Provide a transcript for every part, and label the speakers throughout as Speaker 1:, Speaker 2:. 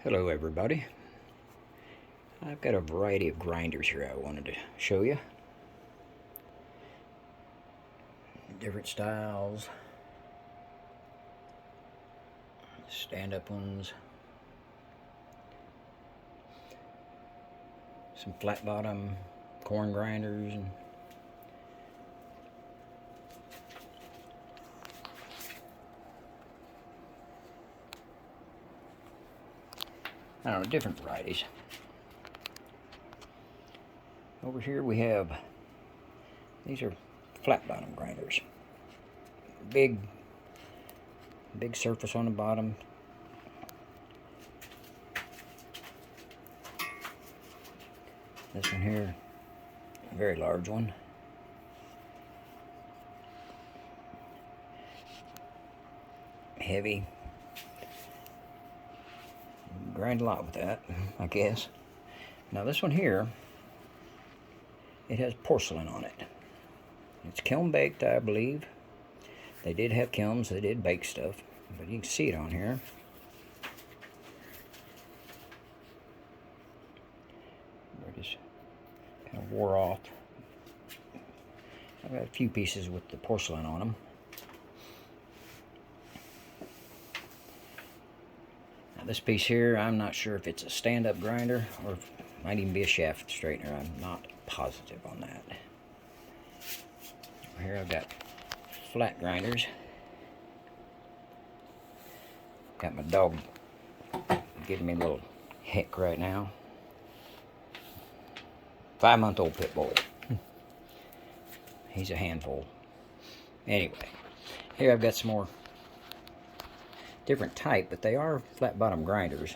Speaker 1: Hello everybody. I've got a variety of grinders here I wanted to show you. Different styles. Stand-up ones. Some flat bottom corn grinders. I don't know, different varieties. Over here we have, these are flat bottom grinders. Big surface on the bottom. This one here, a very large one. Heavy. Grind a lot with that, I guess. Now this one here, it has porcelain on it. It's kiln baked, I believe. They did have kilns, they did bake stuff, but you can see it on here. It just kind of wore off. I've got a few pieces with the porcelain on them. Now this piece here, I'm not sure if it's a stand-up grinder or if it might even be a shaft straightener. I'm not positive on that. Here I've got flat grinders. Got my dog giving me a little heck right now. 5-month-old pit bull. He's a handful. Anyway, here I've got some more different type, but they are flat bottom grinders.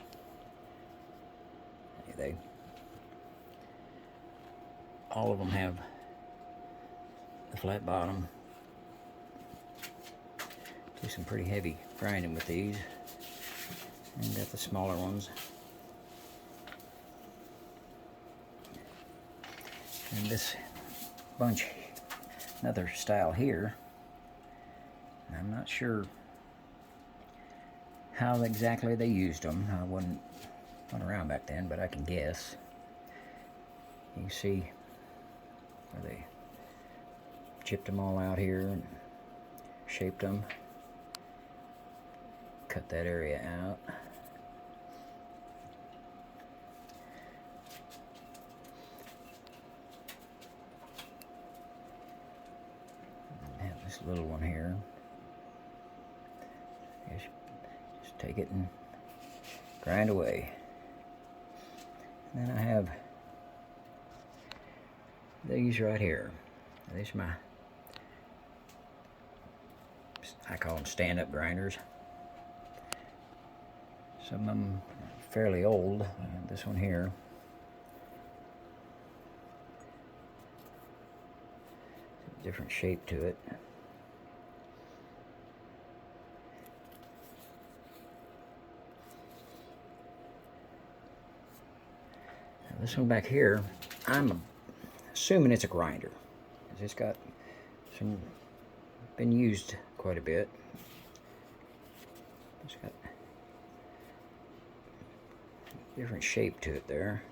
Speaker 1: All of them have the flat bottom. Do some pretty heavy grinding with these. And got the smaller ones. And this bunch, another style here. I'm not sure how exactly they used them. I wasn't around back then, but I can guess. You can see where they chipped them all out here and shaped them. Cut that area out. And have this little one here. Just take it and grind away. And then I have these right here. These are I call them stand-up grinders. Some of them are fairly old. This one here. Different shape to it. Now this one back here, I'm assuming it's a grinder. It's got some, been used quite a bit. It's got a different shape to it there.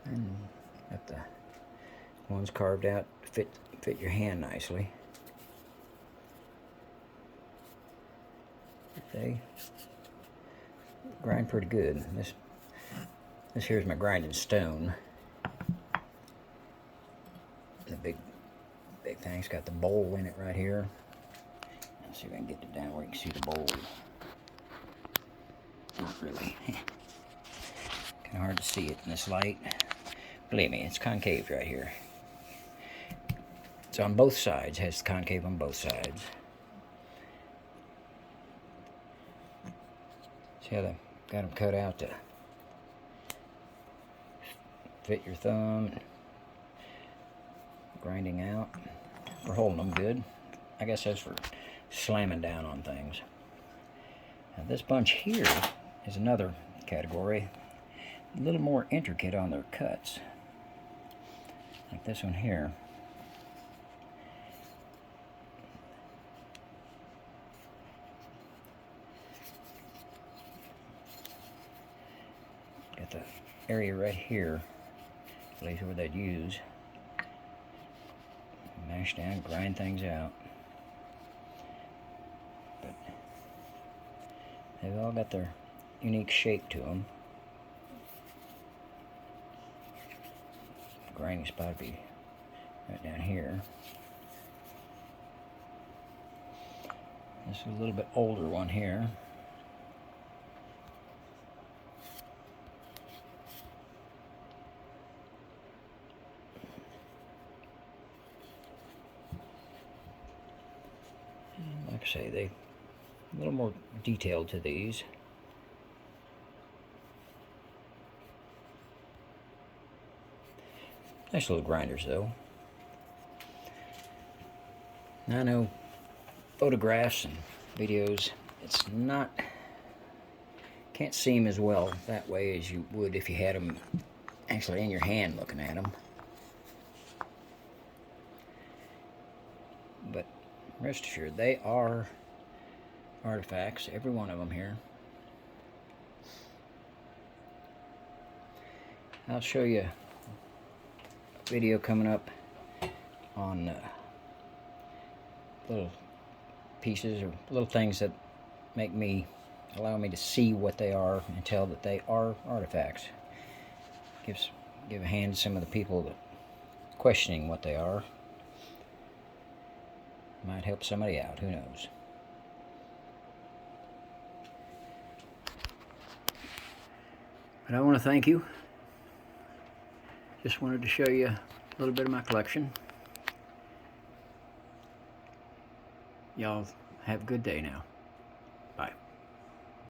Speaker 1: And got the ones carved out to fit your hand nicely. They grind pretty good. This here's my grinding stone. The big thing. It's got the bowl in it right here. Let's see if I can get it down where you can see the bowl. Not really. Kind of hard to see it in this light. Believe me, it's concave right here. It's on both sides. Has concave on both sides. See how they got them cut out to fit your thumb. Grinding out. For holding them good. I guess that's for slamming down on things. Now this bunch here is another category. A little more intricate on their cuts. Like this one here. the area right here, at least where they'd use. Mash down, grind things out. But they've all got their unique shape to them. The grinding spot would be right down here. This is a little bit older one here. And like I say, they a little more detailed to these. Nice little grinders though. Now I know photographs and videos, it's not, can't see them as well that way as you would if you had them actually in your hand looking at them. But rest assured, they are artifacts, every one of them here. I'll show you a video coming up on little pieces or little things that allow me to see what they are and tell that they are artifacts. Give a hand to some of the people that questioning what they are. Might help somebody out, who knows. But I want to thank you. Just wanted to show you a little bit of my collection. Y'all have a good day now. Bye.